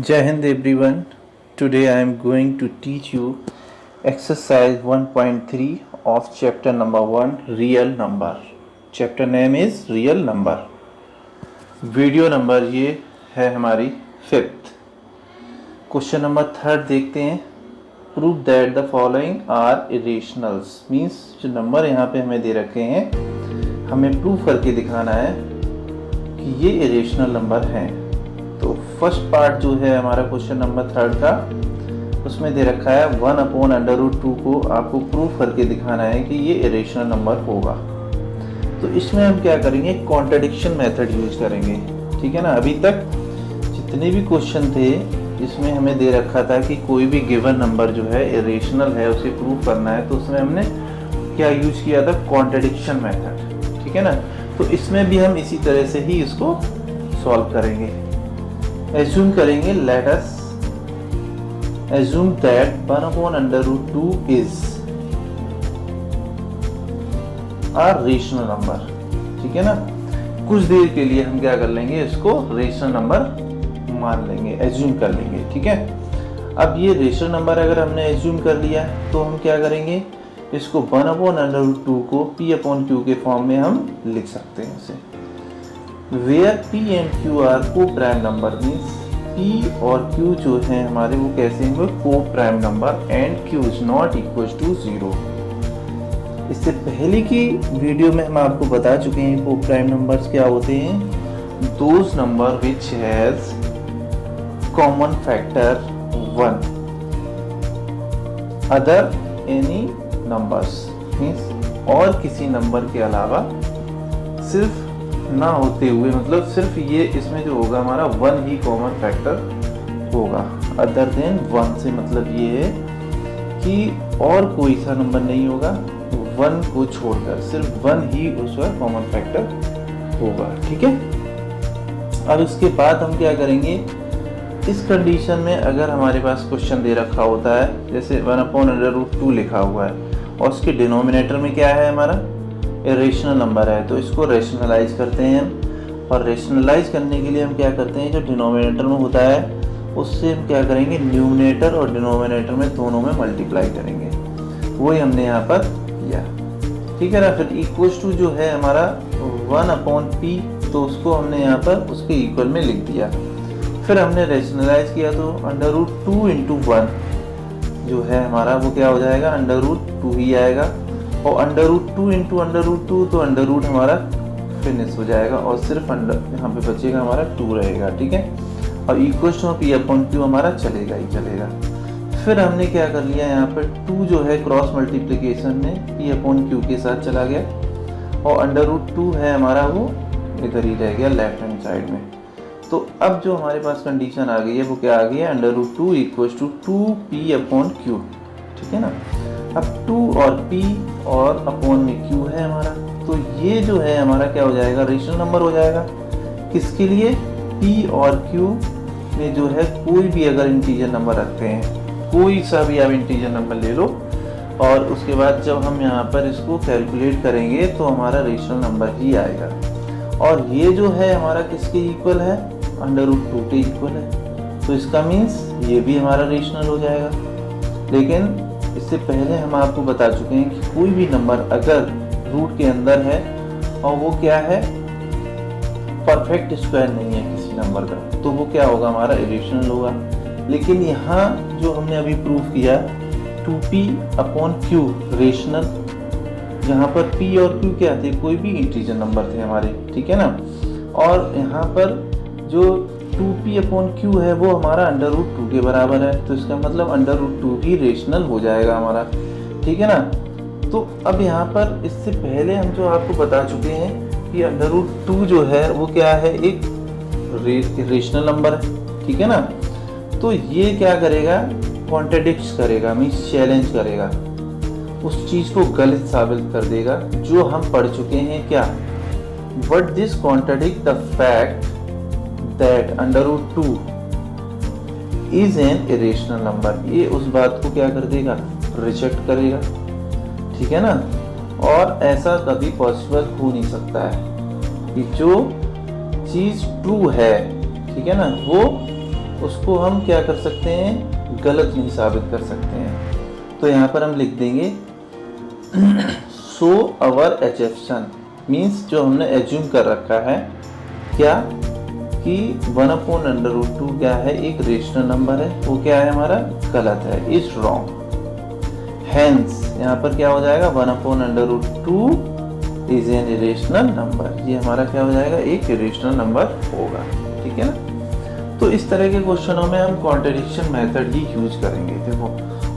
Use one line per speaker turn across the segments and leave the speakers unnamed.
Jai Hind everyone. Today I am going to teach you exercise 1.3 of chapter number 1 real number. Chapter name is real number. Video number ये है हमारी 5th. Question number 3 देखते हैं. Prove that the following are irrationals. Means जो number यहाँ पे हमें दे रखे हैं हमें प्रूव करके दिखाना है कि ये इरेशनल नंबर हैं. तो फर्स्ट पार्ट जो है हमारा क्वेश्चन नंबर 3 का, उसमें दे रखा है 1/√2 को आपको प्रूफ करके दिखाना है कि ये इरेशनल नंबर होगा. तो इसमें हम क्या करेंगे, कॉन्ट्रडिक्शन मेथड यूज करेंगे. ठीक है ना. अभी तक जितने भी क्वेश्चन थे इसमें हमें दे रखा था कि कोई भी गिवन नंबर जो है इरेशनल है उसे प्रूफ करना है, तो उसमें हमने क्या यूज किया था, कॉन्ट्रडिक्शन मेथड. ठीक है ना. तो इसमें भी हम इसी तरह से ही इसको सॉल्व करेंगे. एज्यूम करेंगे, let us assume that 1/√2 is a rational number. ठीक है ना. कुछ देर के लिए हम क्या कर लेंगे, इसको रेशनल नंबर मान लेंगे, एज्यूम कर लेंगे. ठीक है. अब ये रेशनल नंबर अगर हमने एज्यूम कर लिया तो हम क्या करेंगे, इसको 1/√2 को P/Q के फॉर्म में हम लिख सकते हैं इसे. Where P and Q are co-prime number, means P और Q जो हैं हमारे वो कैसे होंगे, co-prime number and Q is not equals to 0. इससे पहले की वीडियो में हम आपको बता चुके हैं co-prime numbers क्या होते हैं. Those number which has common factor 1 other any numbers, means और किसी नंबर के अलावा सिर्फ ना होते हुए, मतलब सिर्फ ये इसमें जो होगा हमारा 1 ही कॉमन फैक्टर होगा. अदर देन 1 से मतलब ये है कि और कोई सा नंबर नहीं होगा 1 को छोड़कर, सिर्फ 1 ही उसका कॉमन फैक्टर होगा. ठीक है. अब इसके बाद हम क्या करेंगे, इस कंडीशन में अगर हमारे पास क्वेश्चन दे रखा होता है जैसे 1/√2 लिखा हुआ है और उसके डिनोमिनेटर में क्या है हमारा इरेशनल नंबर है, तो इसको रेशनलाइज करते हैं. और रेशनलाइज करने के लिए हम क्या करते हैं, जो डिनोमिनेटर में होता है उससे हम क्या करेंगे, न्यूमरेटर और डिनोमिनेटर में दोनों में मल्टीप्लाई करेंगे. वही हमने यहाँ पर किया. ठीक है ना. फिर इक्वल्स टू जो है हमारा 1/P, तो उसको हमने यहाँ पर उसके इक्वल में लिख दिया. फिर हमने रेशनलाइज किया तो √2 × 1 जो है हमारा वो क्या हो जाएगा, √2 ही आएगा. और √2 × √2 तो अंडर हमारा फिनिश हो जाएगा और सिर्फ यहाँ पे बचेगा हमारा 2 रहेगा. ठीक है. और इक्वल्स टू P/Q हमारा चलेगा ही चलेगा. फिर हमने क्या कर लिया, यहाँ पर 2 जो है क्रॉस मल्टीप्लिकेशन में P/Q के साथ चला गया और √2 है हमारा वो इधर ही रह गया लेफ्ट हैंड साइड में. तो अब जो हमारे पास कंडीशन आ गई है वो क्या आ गई है, √2 = 2P/Q. ठीक है ना. अब 2 और P और अपॉन में Q है हमारा, तो ये जो है हमारा क्या हो जाएगा, रेशनल नंबर हो जाएगा. किसके लिए, P और Q में जो है कोई भी अगर इंटीजर नंबर रखते हैं, कोई सा भी आप इंटीजर नंबर ले लो, और उसके बाद जब हम यहाँ पर इसको कैलकुलेट करेंगे तो हमारा रेशनल नंबर ही आएगा. और ये जो है हमारा किसके इक्वल है, √2 के इक्वल है. तो इसका मीन्स ये भी हमारा रेशनल हो जाएगा. लेकिन इससे पहले हम आपको बता चुके हैं कि कोई भी नंबर अगर रूट के अंदर है और वो क्या है, परफेक्ट स्क्वायर नहीं है किसी नंबर का, तो वो क्या होगा, हमारा इरेशनल होगा. लेकिन यहाँ जो हमने अभी प्रूव किया 2P/Q रेशनल, यहाँ पर P और Q क्या थे, कोई भी इंटीजर नंबर थे हमारे. ठीक है ना. और यहाँ पर जो 2P/Q है वो हमारा √2 के बराबर है, तो इसका मतलब √2 भी रेशनल हो जाएगा हमारा. ठीक है ना. तो अब यहाँ पर इससे पहले हम जो आपको बता चुके हैं कि √2 जो है वो क्या है, एक रेशनल नंबर है, ठीक है ना। तो ये क्या करेगा, कॉन्ट्रडिक्ट करेगा, मीन्स चैलेंज करेगा, उस चीज को गलत साबित कर देगा जो हम पढ़ चुके हैं। क्या, but this contradict the fact that √2 is an irrational number. ये उस बात को क्या कर देगा, रिजेक्ट करेगा, ठीक है ना। और ऐसा कभी पॉसिबल हो नहीं सकता है कि जो चीज ट्रू है, ठीक है ना, वो उसको हम क्या कर सकते हैं, गलत नहीं साबित कर सकते हैं। तो यहाँ पर हम लिख देंगे सो अवर एजम्पशन, मीन्स जो हमने एज्यूम कर रखा है क्या, कि 1/√2 क्या है, एक रेशनल नंबर है, वो क्या है हमारा, गलत है, इज रॉन्ग। हेंस यहाँ पर क्या हो जाएगा, 1/√2 इज एन इरेशनल नंबर, ये हमारा क्या हो जाएगा, एक इरेशनल नंबर होगा, ठीक है ना। तो इस तरह के क्वेश्चनों में हम कॉन्ट्रडिक्शन मेथड ही यूज करेंगे। देखो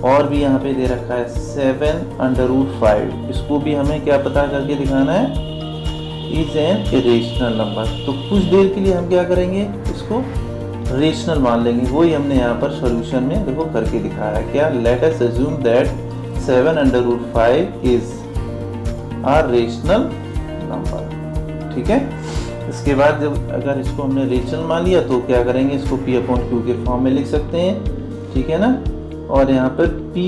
और भी यहाँ पे दे रखा है 7/5, इसको भी हमें क्या पता करके दिखाना है, इज एन इरेशनल नंबर। तो कुछ देर के लिए हम क्या करेंगे, इसको रेशनल मान लेंगे, वही हमने यहाँ पर सॉल्यूशन में देखो करके दिखाया है। क्या, let us assume that 7/5 is a rational number, ठीक है। इसके बाद जब अगर इसको हमने रेशनल मान लिया तो क्या करेंगे, इसको P/Q के फॉर्म में लिख सकते हैं, ठीक है ना। और यहाँ पर P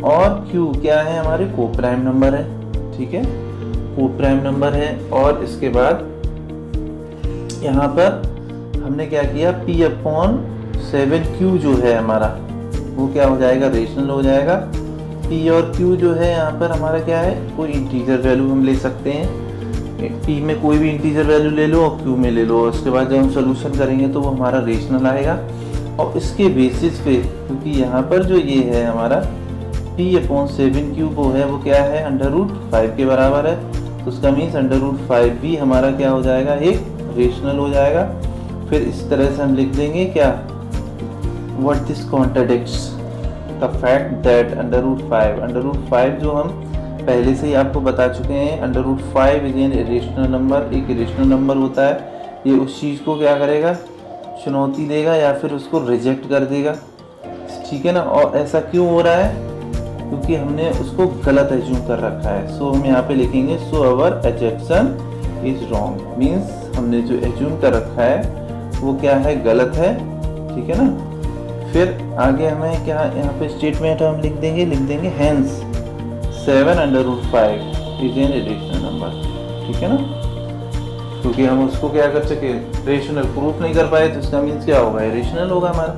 और Q क्या है, हमारे कोप्राइम नंबर है, ठीक है, कोप्राइम नंबर है। और इसके बाद यहाँ पर हमने क्या किया, P/7Q जो है हमारा, वो क्या हो जाएगा, रेशनल हो जाएगा। P और Q जो है यहाँ पर हमारा क्या है, कोई इंटीजर वैल्यू हम ले सकते हैं, P में कोई भी इंटीजर वैल्यू ले लो और Q में ले लो। उसके बाद जब हम सोल्यूशन करेंगे तो वो हमारा रेशनल आएगा। और इसके बेसिस पे, क्योंकि यहाँ पर जो ये है हमारा P/7Q वो है, वो क्या है, √5 के बराबर है, तो उसका मीन्स √5 भी हमारा क्या हो जाएगा, एक रेशनल हो जाएगा। फिर इस तरह से हम लिख देंगे क्या, what this contradicts the fact that √5 जो हम पहले से ही आपको बता चुके हैं, √5 इज एन इरेशनल नंबर, एक इरेशनल नंबर होता है। ये उस चीज़ को क्या करेगा, चुनौती देगा या फिर उसको रिजेक्ट कर देगा, ठीक है ना। और ऐसा क्यों हो रहा है, क्योंकि हमने उसको गलत एज्यूम कर रखा है। सो हम यहाँ पे लिखेंगे सो अवर एजम्पशन इज रॉन्ग, मीन्स हमने जो एज्यूम कर रखा है वो क्या है, गलत है, ठीक है ना। फिर आगे हमें क्या, यहाँ पे स्टेटमेंट हम लिख देंगे hence 7/5 is an irrational number, ठीक है ना, क्योंकि हम उसको क्या कर सके, रेशनल प्रूफ नहीं कर पाए, तो इसका मीन्स क्या होगा, इरेशनल होगा हमारा,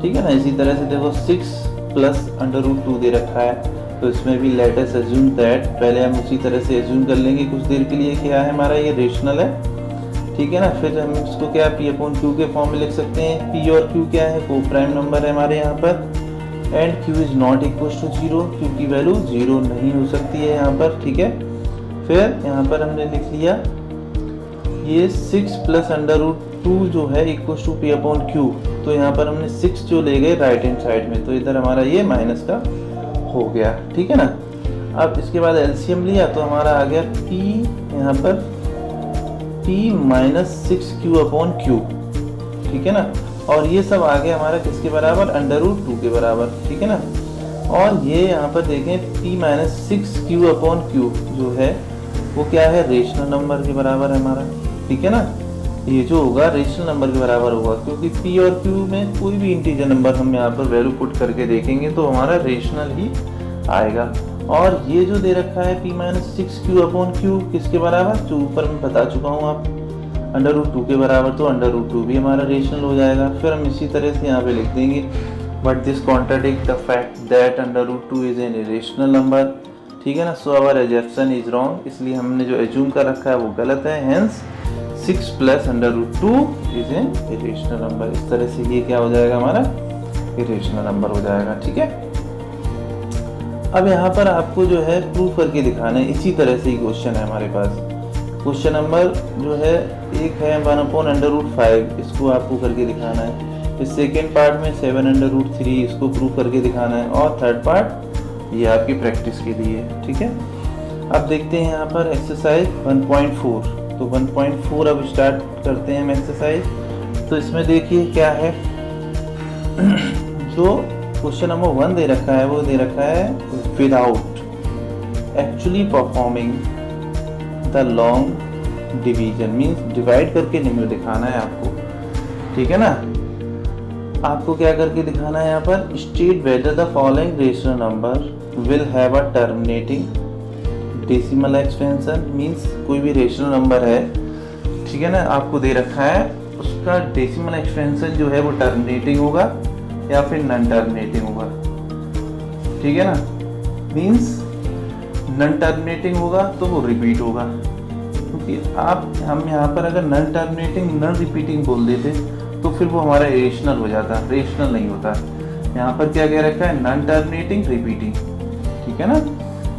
ठीक है ना। इसी तरह से देखो 6+√2 दे रखा है, तो इसमें भी लेट अस अज्यूम दैट, पहले हम उसी तरह से अज्यूम कर लेंगे कुछ देर के लिए, क्या है हमारा, ये रेशनल है, ठीक है ना। फिर हम इसको क्या P/Q के फॉर्म में लिख सकते हैं। P और Q क्या है, को प्राइम नंबर है हमारे यहाँ पर, and Q is not equal to 0, Q की वैल्यू 0 नहीं हो सकती है यहाँ पर, ठीक है। फिर यहाँ पर हमने लिख लिया ये 6+√2 जो है इक्वल टू P/Q, तो यहाँ पर हमने 6 जो ले गए राइट हैंड साइड में, तो इधर हमारा ये माइनस का हो गया, ठीक है ना। अब इसके बाद एलसीएम लिया तो हमारा आ गया P, यहाँ पर P-6Q/Q, ठीक है ना। और ये सब आ गया हमारा किसके बराबर, √2 के बराबर, ठीक है ना। और ये यहाँ पर देखें P-6Q/Q जो है वो क्या है, रेशनल नंबर के बराबर है हमारा, ठीक है ना। ये जो होगा रेशनल नंबर के बराबर होगा, क्योंकि P और Q में कोई भी इंटीजर नंबर हम यहाँ पर वैल्यू पुट करके देखेंगे तो हमारा रेशनल ही आएगा। और ये जो दे रखा है P-6Q/Q किसके बराबर, जो ऊपर मैं बता चुका हूँ आप, √2 के बराबर, तो √2 भी हमारा रेशनल हो जाएगा। फिर हम इसी तरह से यहाँ पे लिख देंगे but this contradict the fact that √2 is an irrational number, ठीक है ना। So our assumption is wrong, इसलिए हमने जो एज्यूम कर रखा है वो गलत है। Hence 6+√2 is an irrational number. इस तरह से ये क्या हो जाएगा, हमारा इरेशनल नंबर हो जाएगा, ठीक है। अब यहाँ पर आपको जो है प्रूफ करके दिखाना है, इसी तरह से ही क्वेश्चन है हमारे पास। क्वेश्चन नंबर जो है एक है 1/√5, इसको आपको करके दिखाना है। फिर सेकेंड पार्ट में 7/√3, इसको प्रूफ करके दिखाना है। और थर्ड पार्ट ये आपकी प्रैक्टिस के लिए, ठीक है। अब देखते हैं यहाँ पर एक्सरसाइज 1.4। तो 1.4 अब स्टार्ट करते हैं हम एक्सरसाइज। तो इसमें देखिए क्या है, जो क्वेश्चन नंबर 1 दे रखा है वो दे रखा है without actually performing the long division, means divide करके निम्न दिखाना है आपको, ठीक है ना। आपको क्या करके दिखाना है यहाँ पर, state whether the following rational number will have a terminating decimal expansion, means कोई भी रेशनल नंबर है, ठीक है ना, आपको दे रखा है, उसका डेसिमल एक्सपेंशन जो है वो टर्मिनेटिंग होगा या फिर नॉन टर्मिनेटिंग होगा, ठीक है ना। मीन्स नॉन टर्मिनेटिंग होगा तो वो रिपीट होगा, क्योंकि हम यहाँ पर अगर नॉन टर्मिनेटिंग नॉन रिपीटिंग बोल देते तो फिर वो हमारा रेशनल हो जाता, रेशनल नहीं होता। यहाँ पर क्या कह रखा है, नॉन टर्मिनेटिंग रिपीटिंग, ठीक है ना।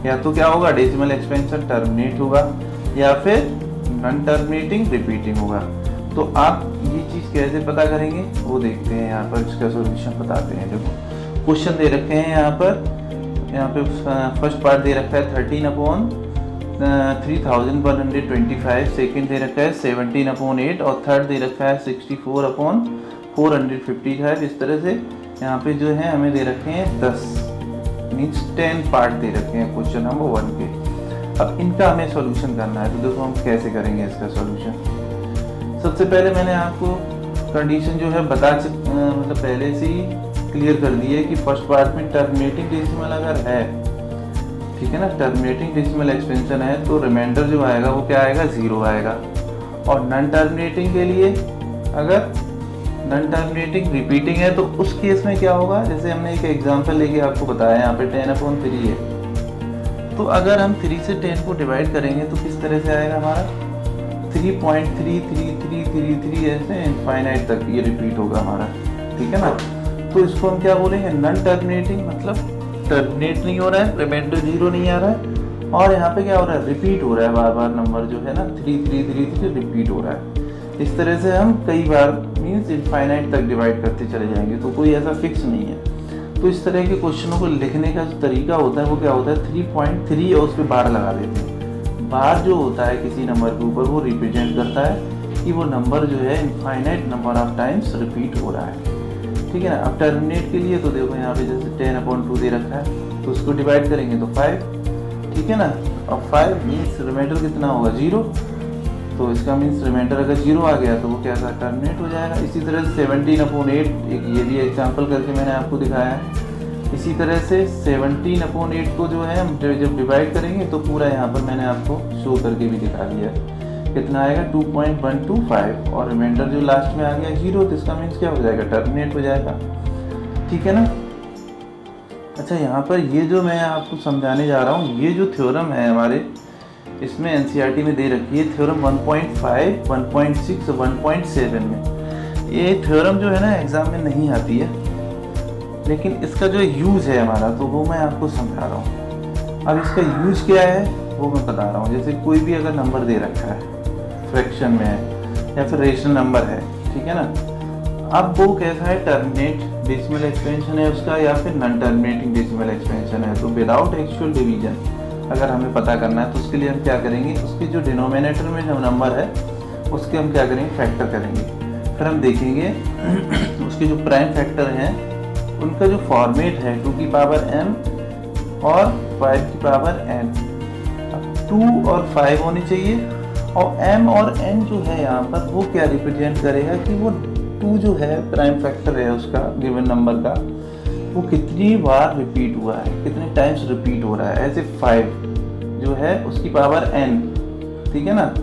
या तो क्या होगा, डेसिमल एक्सपेंशन टर्मिनेट होगा या फिर नॉन टर्मिनेटिंग रिपीटिंग होगा। तो आप ये चीज़ कैसे पता करेंगे वो देखते हैं, यहाँ पर इसका सॉल्यूशन बताते हैं। देखो क्वेश्चन दे रखे हैं यहाँ पे फर्स्ट पार्ट दे रखा है 13/3125, सेकेंड दे रखा है 17/8 और थर्ड दे रखा है 64/455। इस तरह से यहाँ पे जो है हमें दे रखे हैं 10 मीन्स 10 पार्ट दे रखे हैं क्वेश्चन नंबर 1 के। अब इनका हमें सॉल्यूशन करना है, तो देखो हम कैसे करेंगे इसका सॉल्यूशन। सबसे पहले मैंने आपको कंडीशन जो है मतलब पहले से ही क्लियर कर दी है कि फर्स्ट पार्ट में टर्मिनेटिंग डेसिमल अगर है, ठीक है ना, टर्मिनेटिंग डेसिमल एक्सपेंशन है तो रिमाइंडर जो आएगा वो क्या आएगा, 0 आएगा। और नॉन टर्मिनेटिंग के लिए अगर नॉन टर्मिनेटिंग रिपीटिंग है तो उस केस में क्या होगा, जैसे हमने एक एग्जांपल लेके आपको बताया, यहाँ पे 10/3 है, तो अगर हम 3 से 10 को डिवाइड करेंगे तो किस तरह से आएगा हमारा 3.3333 ऐसे इनफाइनाइट तक ये रिपीट होगा हमारा, ठीक है ना। तो इसको हम क्या बोलेंगे, नॉन टर्मिनेटिंग, मतलब टर्मिनेट नहीं हो रहा है, रिमाइंडर 0 नहीं आ रहा है, और यहाँ पे क्या हो रहा है, रिपीट हो रहा है, बार बार नंबर जो है ना 3333 रिपीट हो रहा है। इस तरह से हम कई बार मीन्स इनफाइनाइट तक डिवाइड करते चले जाएंगे, तो कोई ऐसा फिक्स नहीं है। तो इस तरह के क्वेश्चनों को लिखने का जो तरीका होता है वो क्या होता है, 3.3 और उस पर बार लगा देते हैं। बार जो होता है किसी नंबर के ऊपर वो रिप्रेजेंट करता है कि वो नंबर जो है infinite number of times repeat हो रहा है, ठीक है ना। अब टर्मिनेट के लिए तो देखो यहाँ पे जैसे 10/2 दे रखा है, तो उसको डिवाइड करेंगे तो 5, ठीक है ना। अब 5 मीन्स रिमाइंडर कितना होगा, 0, तो इसका मीन्स रिमाइंडर अगर 0 आ गया तो वो क्या था, टर्मिनेट हो जाएगा। इसी तरह से 17/8, एक ये भी एग्जाम्पल करके मैंने आपको दिखाया है। इसी तरह से 17/8 को जो है हम जब डिवाइड करेंगे तो पूरा यहाँ पर मैंने आपको शो करके भी दिखा दिया है, कितना आएगा 2.125, और रिमाइंडर जो लास्ट में आ गया 0, तो इसका मीन्स क्या हो जाएगा, टर्मिनेट हो जाएगा, ठीक है ना। अच्छा, यहाँ पर ये जो मैं आपको समझाने जा रहा हूँ, ये जो थ्योरम है हमारे इसमें एनसीईआरटी में दे रखी है, थ्योरम 1.5, 1.6 और 1.7 में। ये थ्योरम जो है ना एग्जाम में नहीं आती है, लेकिन इसका जो यूज़ है हमारा तो वो मैं आपको समझा रहा हूँ। अब इसका यूज़ क्या है वो मैं बता रहा हूँ। जैसे कोई भी अगर नंबर दे रखा है, फ्रैक्शन में है या फिर रेशनल नंबर है, ठीक है ना। अब वो कैसा है, टर्मिनेट डेसिमल एक्सपेंशन है उसका या फिर नॉन टर्मिनेटिंग डेसिमल एक्सपेंशन है। तो विदाउट एक्चुअल डिवीजन अगर हमें पता करना है तो उसके लिए हम क्या करेंगे, उसके जो डिनोमिनेटर में जो नंबर है उसके हम क्या करेंगे, फैक्टर करेंगे। फिर हम देखेंगे उसके जो प्राइम फैक्टर हैं उनका जो फॉर्मेट है 2m और 5n। 2 और 5 होनी चाहिए, और m और n जो है यहाँ पर वो क्या रिप्रेजेंट करेगा कि वो 2 जो है प्राइम फैक्टर है उसका गिवन नंबर का, वो कितनी बार रिपीट हुआ है, कितने टाइम्स रिपीट हो रहा है। ऐसे 5 जो है उसकी पावर n, ठीक है ना,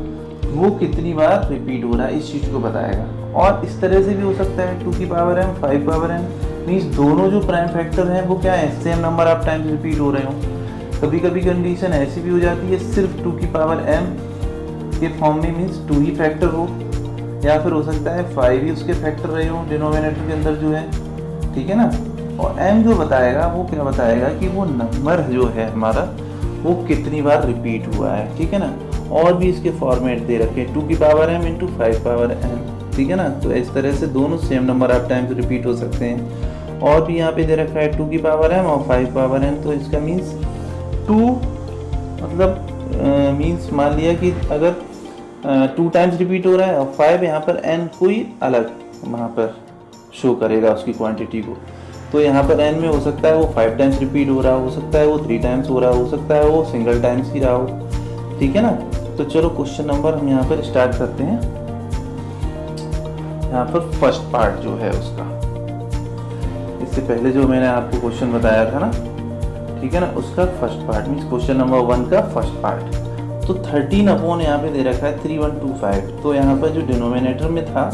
वो कितनी बार रिपीट हो रहा है इस चीज़ को बताएगा। और इस तरह से भी हो सकता है 2m 5n, मीन्स दोनों जो प्राइम फैक्टर हैं वो क्या है, same number of times repeat हो रहे हो। कभी कभी कंडीशन ऐसी भी हो जाती है सिर्फ 2m के फॉर्म में, मीन्स 2 ही फैक्टर हो, या फिर हो सकता है 5 ही उसके फैक्टर रहे हो डिनोमिनेटर के अंदर जो है, ठीक है ना। और m जो बताएगा वो क्या बताएगा कि वो नंबर जो है हमारा वो कितनी बार रिपीट हुआ है, ठीक है ना। और भी इसके फॉर्मेट दे रखे हैं 2m × 5n, ठीक है ना। तो इस तरह से दोनों same number of times repeat हो सकते हैं। और भी यहाँ पे दे रखा है 2m और 5n, तो इसका मीन्स 2 मतलब मीन्स मान लिया कि अगर 2 टाइम्स रिपीट हो रहा है और 5 यहाँ पर n कोई अलग वहाँ पर शो करेगा उसकी क्वांटिटी को, तो यहाँ पर n में हो सकता है वो 5 टाइम्स रिपीट हो रहा हो सकता है वो 3 टाइम्स हो रहा हो सकता है वो सिंगल टाइम्स ही रहा हो, ठीक है ना। तो चलो क्वेश्चन नंबर हम यहाँ पर स्टार्ट करते हैं। यहाँ पर फर्स्ट पार्ट जो है उसका, इससे पहले जो मैंने आपको क्वेश्चन बताया था ना, ठीक है ना, उसका first part means question number 1 का फर्स्ट पार्ट। तो 13 अपॉन यहाँ पे दे रखा है 3125, तो यहाँ पर जो डिनोमिनेटर में था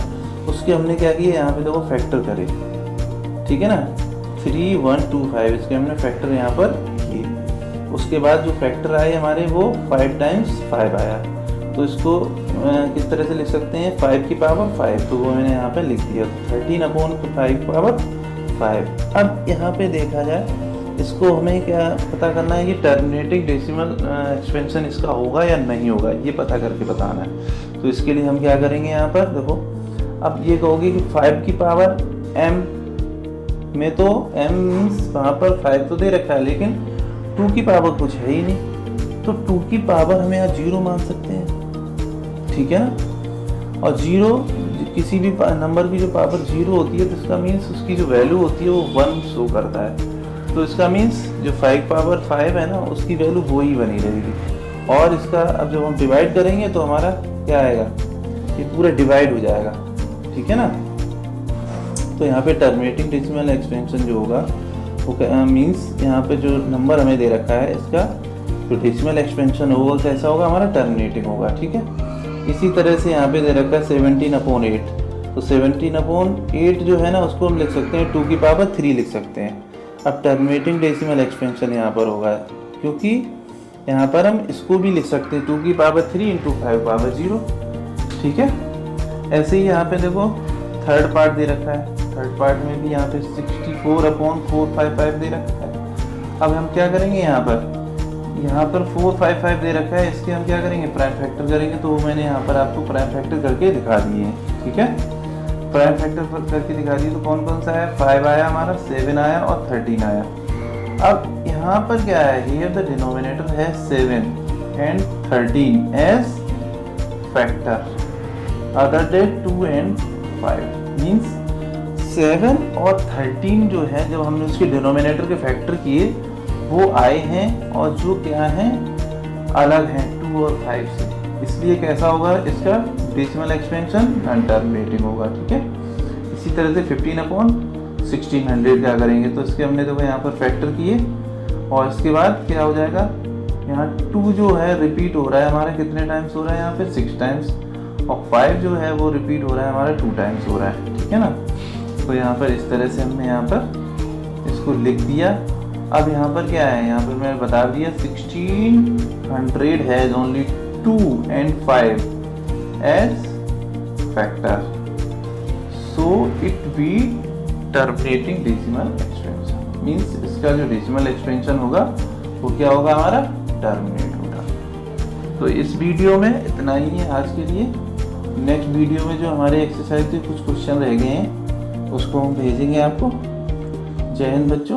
उसके हमने क्या किया, यहाँ पे देखो फैक्टर करे, ठीक है ना, 3125 इसके हमने फैक्टर यहाँ पर किए। उसके बाद जो फैक्टर आए हमारे वो 5 टाइम्स 5 आया, तो इसको किस तरह से लिख सकते हैं, 5 की पावर 5, तो वो मैंने यहाँ पे लिख दिया 13 अपॉन 5 पावर 5। अब यहाँ पे देखा जाए इसको हमें क्या पता करना है कि टर्मिनेटिंग डेसिमल एक्सपेंशन इसका होगा या नहीं होगा, ये पता करके बताना है। तो इसके लिए हम क्या करेंगे, यहाँ पर देखो, अब ये कहोगे कि 5 की पावर m में तो m वहाँ पर 5 तो दे रखा है लेकिन 2 की पावर कुछ है ही नहीं, तो 2 की पावर हम यहाँ 0 मान सकते हैं, ठीक है ना। और 0 किसी भी नंबर की जो पावर 0 होती है तो इसका मीन्स उसकी जो वैल्यू होती है वो 1 शो करता है, तो इसका मीन्स जो 5 पावर 5 है ना उसकी वैल्यू वो ही बनी रहेगी। और इसका अब जब हम डिवाइड करेंगे तो हमारा क्या आएगा, ये पूरा डिवाइड हो जाएगा, ठीक है ना। तो यहाँ पे टर्मिनेटिंग डेसिमल एक्सपेंशन जो होगा वो मीन्स यहाँ पे जो नंबर हमें दे रखा है इसका जो डेसिमल एक्सपेंशन होगा कैसा होगा, हमारा टर्मिनेटिंग होगा, ठीक है। इसी तरह से यहाँ पे दे रखा है 17/8, तो 17/8 जो है ना उसको हम लिख सकते हैं 2 की पावर 3 लिख सकते हैं। अब टर्मिनेटिंग डेसिमल एक्सपेंशन यहाँ पर होगा क्योंकि यहाँ पर हम इसको भी लिख सकते हैं 2 की पावर 3 इंटू 5 पावर 0, ठीक है। ऐसे ही यहाँ पे देखो थर्ड पार्ट दे रखा है, थर्ड पार्ट में भी यहाँ पे 64/455 दे रखा है। अब हम क्या करेंगे, यहाँ पर 455 दे रखा है, इसके हम क्या करेंगे, प्राइम फैक्टर करेंगे। तो मैंने यहाँ पर आपको प्राइम फैक्टर करके दिखा दिए हैं, ठीक है। प्राइम फैक्टर करके दिखा दिए तो कौन कौन सा है, 5 आया हमारा, 7 आया और 13 आया। अब यहाँ पर क्या है, हियर द डिनोमिनेटर है 7 and 13 as factor, other that 2 and 5 means 7 और 13 जो है जब हमने उसके डिनोमिनेटर के फैक्टर किए वो आए हैं और जो क्या हैं अलग हैं 2 और 5 से, इसलिए कैसा होगा इसका डेसिमल एक्सपेंशन नॉन टर्मिनेटिंग होगा, ठीक है। इसी तरह से 15/1600 क्या करेंगे, तो इसके हमने देखो यहाँ पर फैक्टर किए और इसके बाद क्या हो जाएगा, यहाँ 2 जो है रिपीट हो रहा है हमारा कितने टाइम्स हो रहा है, यहाँ पे 6 टाइम्स, और 5 जो है वो रिपीट हो रहा है हमारा 2 टाइम्स हो रहा है, ठीक है ना। तो यहाँ पर इस तरह से हमने यहाँ पर इसको लिख दिया। अब यहाँ पर क्या है, यहाँ पर मैंने बता दिया 1600 has only 2 and 5 as factor, so it be terminating decimal expansion, means इसका जो decimal expansion होगा वो क्या होगा, हमारा टर्मिनेट होगा। तो इस वीडियो में इतना ही है आज के लिए। नेक्स्ट वीडियो में जो हमारे एक्सरसाइज के कुछ क्वेश्चन रह गए हैं उसको हम भेजेंगे आपको। जय हिंद बच्चों।